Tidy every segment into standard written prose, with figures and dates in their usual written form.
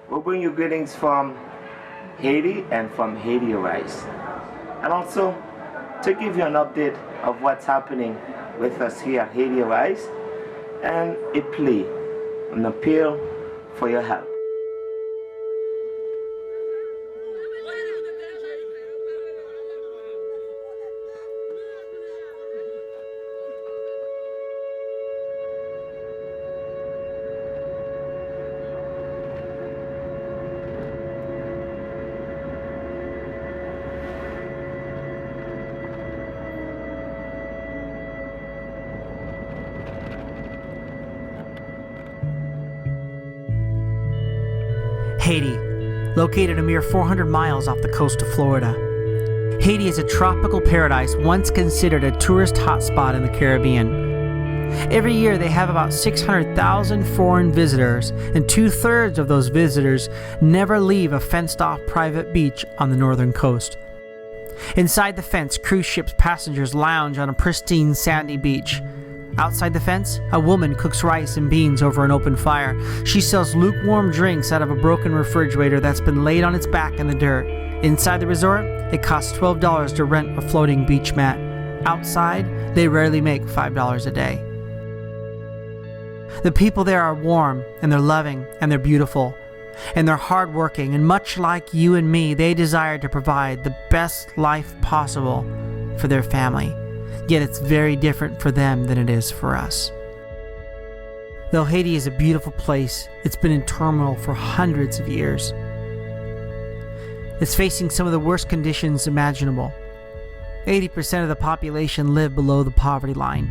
We'll bring you greetings from Haiti and from Haiti Rise. And also to give you an update of what's happening with us here at Haiti Rise and a plea, an appeal for your help. Haiti, located a mere 400 miles off the coast of Florida. Haiti is a tropical paradise once considered a tourist hotspot in the Caribbean. Every year they have about 600,000 foreign visitors, and 2/3 of those visitors never leave a fenced-off private beach on the northern coast. Inside the fence, cruise ships passengers lounge on a pristine sandy beach. Outside the fence, a woman cooks rice and beans over an open fire. She sells lukewarm drinks out of a broken refrigerator that's been laid on its back in the dirt. Inside the resort, it costs $12 to rent a floating beach mat. Outside, they rarely make $5 a day. The people there are warm, and they're loving, and they're beautiful, and they're hardworking, and much like you and me, they desire to provide the best life possible for their family. Yet it's very different for them than it is for us. Though Haiti is a beautiful place, it's been in turmoil for hundreds of years. It's facing some of the worst conditions imaginable. 80% of the population live below the poverty line,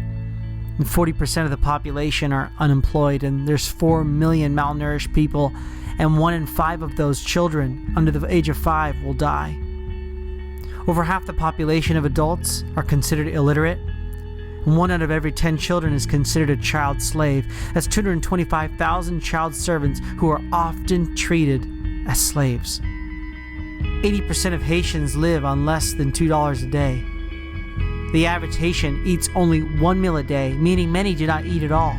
and 40% of the population are unemployed, and there's 4 million malnourished people, and 1 in 5 of those children under the age of 5 will die. Over half the population of adults are considered illiterate, and 1 out of every 10 children is considered a child slave. That's 225,000 child servants who are often treated as slaves. 80% of Haitians live on less than $2 a day. The average Haitian eats only 1 meal a day, meaning many do not eat at all.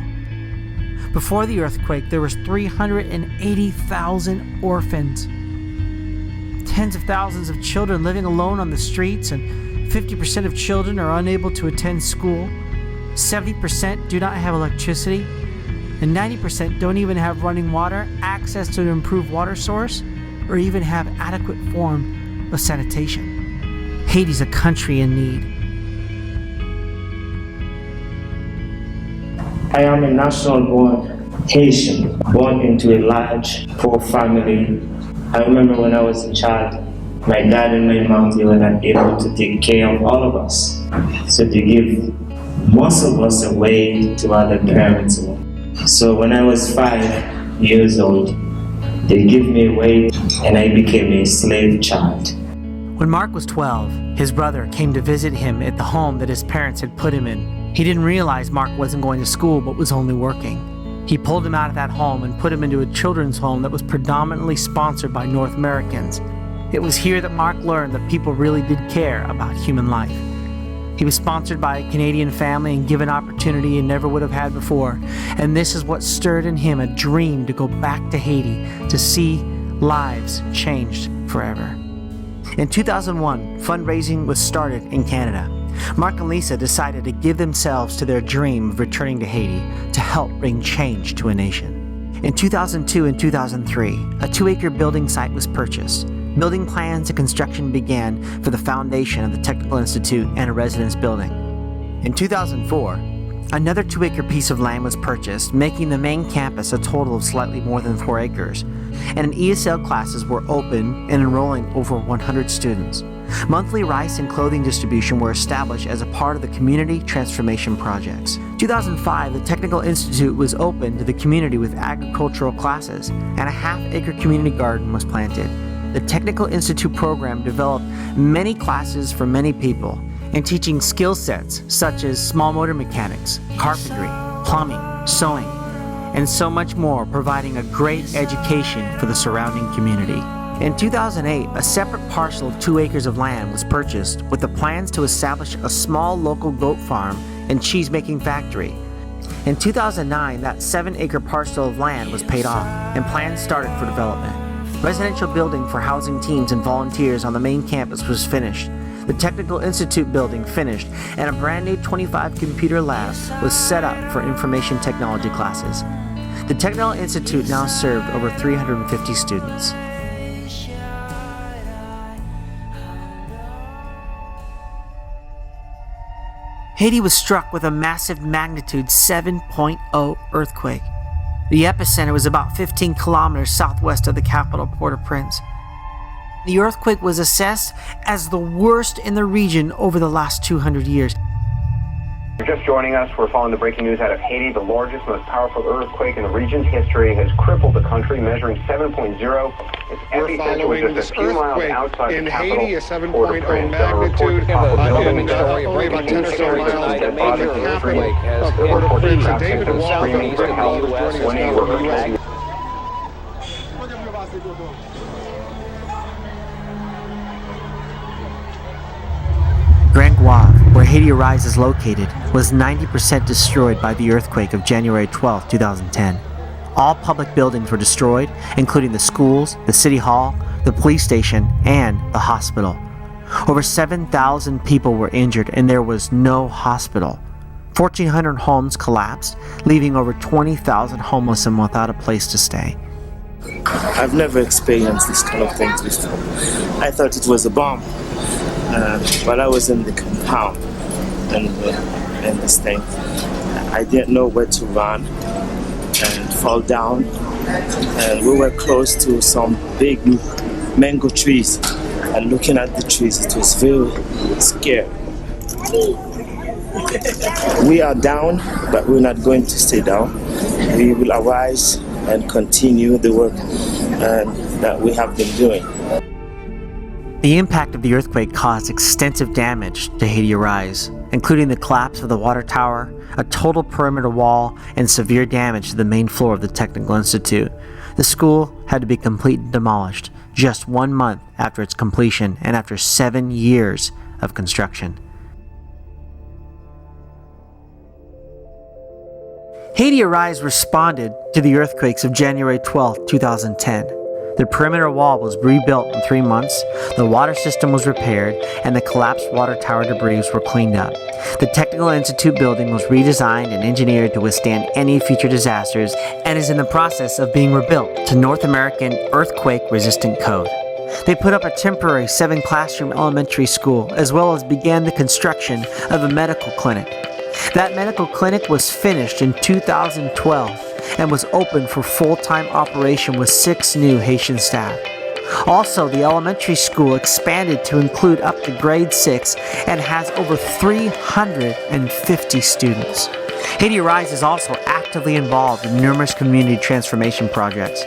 Before the earthquake, there was 380,000 orphans. Tens of thousands of children living alone on the streets, and 50% of children are unable to attend school. 70% do not have electricity, and 90% don't even have running water, access to an improved water source, or even have adequate form of sanitation. Haiti's a country in need. I am a national-born Haitian, born into a large, poor family. I remember when I was a child, my dad and my mom, they were not able to take care of all of us. So they give most of us away to other parents. So when I was 5 years old, they gave me away and I became a slave child. When Mark was 12, his brother came to visit him at the home that his parents had put him in. He didn't realize Mark wasn't going to school but was only working. He pulled him out of that home and put him into a children's home that was predominantly sponsored by North Americans. It was here that Mark learned that people really did care about human life. He was sponsored by a Canadian family and given opportunity he never would have had before. And this is what stirred in him a dream to go back to Haiti to see lives changed forever. In 2001, fundraising was started in Canada. Mark and Lisa decided to give themselves to their dream of returning to Haiti to help bring change to a nation. In 2002 and 2003, a 2-acre building site was purchased. Building plans and construction began for the foundation of the Technical Institute and a residence building. In 2004, another 2-acre piece of land was purchased, making the main campus a total of slightly more than 4 acres. And ESL classes were open and enrolling over 100 students. Monthly rice and clothing distribution were established as a part of the community transformation projects. 2005, the Technical Institute was opened to the community with agricultural classes, and a half-acre community garden was planted. The Technical Institute program developed many classes for many people, and teaching skill sets such as small motor mechanics, carpentry, plumbing, sewing, and so much more, providing a great education for the surrounding community. In 2008, a separate parcel of 2 acres of land was purchased with the plans to establish a small local goat farm and cheese-making factory. In 2009, that 7-acre parcel of land was paid off and plans started for development. Residential building for housing teams and volunteers on the main campus was finished. The Technical Institute building finished, and a brand new 25 computer lab was set up for information technology classes. The Technical Institute now served over 350 students. Haiti was struck with a massive magnitude 7.0 earthquake. The epicenter was about 15 kilometers southwest of the capital, Port-au-Prince. The earthquake was assessed as the worst in the region over the last 200 years. You're just joining us. We're following the breaking news out of Haiti. The largest, most powerful earthquake in the region's history has crippled the country, measuring 7.0. Its epicenter was just a few miles outside the capital, Haiti, a 7.0 Port-au-Prince. magnitude, only about 10 or so miles from the major capital of Port-au-Prince. David Walton is joining us from the U.S. Grand Guave, where Haiti Arise is located, was 90% destroyed by the earthquake of January 12, 2010. All public buildings were destroyed, including the schools, the city hall, the police station, and the hospital. Over 7,000 people were injured, and there was no hospital. 1,400 homes collapsed, leaving over 20,000 homeless and without a place to stay. I've never experienced this kind of thing before. I thought it was a bomb. But I was in the compound and this thing. I didn't know where to run and fall down. And we were close to some big mango trees. And looking at the trees, it was very scary. We are down, but we're not going to stay down. We will arise and continue the work that we have been doing. The impact of the earthquake caused extensive damage to Haiti Arise, including the collapse of the water tower, a total perimeter wall, and severe damage to the main floor of the Technical Institute. The school had to be completely demolished just 1 month after its completion and after 7 years of construction. Haiti Arise responded to the earthquakes of January 12, 2010. The perimeter wall was rebuilt in 3 months, the water system was repaired, and the collapsed water tower debris were cleaned up. The Technical Institute building was redesigned and engineered to withstand any future disasters and is in the process of being rebuilt to North American earthquake-resistant code. They put up a temporary 7-classroom elementary school, as well as began the construction of a medical clinic. That medical clinic was finished in 2012 and was open for full-time operation with 6 new Haitian staff. Also, the elementary school expanded to include up to grade 6 and has over 350 students. Haiti Rise is also actively involved in numerous community transformation projects.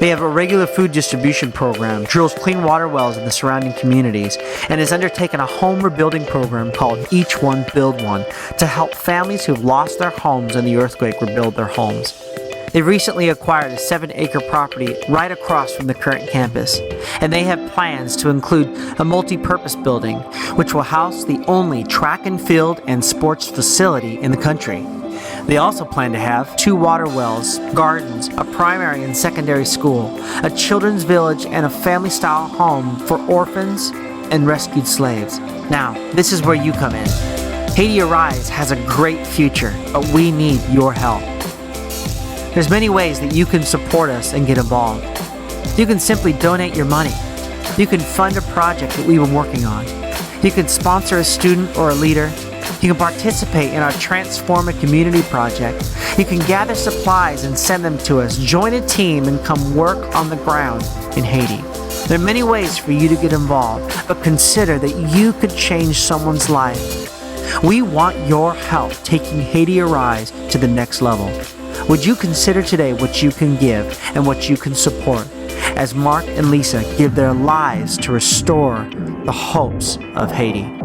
They have a regular food distribution program, drills clean water wells in the surrounding communities, and has undertaken a home rebuilding program called Each One Build One to help families who've lost their homes in the earthquake rebuild their homes. They recently acquired a 7-acre property right across from the current campus, and they have plans to include a multi-purpose building, which will house the only track and field and sports facility in the country. They also plan to have 2 water wells, gardens, a primary and secondary school, a children's village, and a family-style home for orphans and rescued slaves. Now, this is where you come in. Haiti Arise has a great future, but we need your help. There's many ways that you can support us and get involved. You can simply donate your money. You can fund a project that we've been working on. You can sponsor a student or a leader. You can participate in our Transform a Community project. You can gather supplies and send them to us, join a team, and come work on the ground in Haiti. There are many ways for you to get involved, but consider that you could change someone's life. We want your help taking Haiti Arise to the next level. Would you consider today what you can give and what you can support as Mark and Lisa give their lives to restore the hopes of Haiti?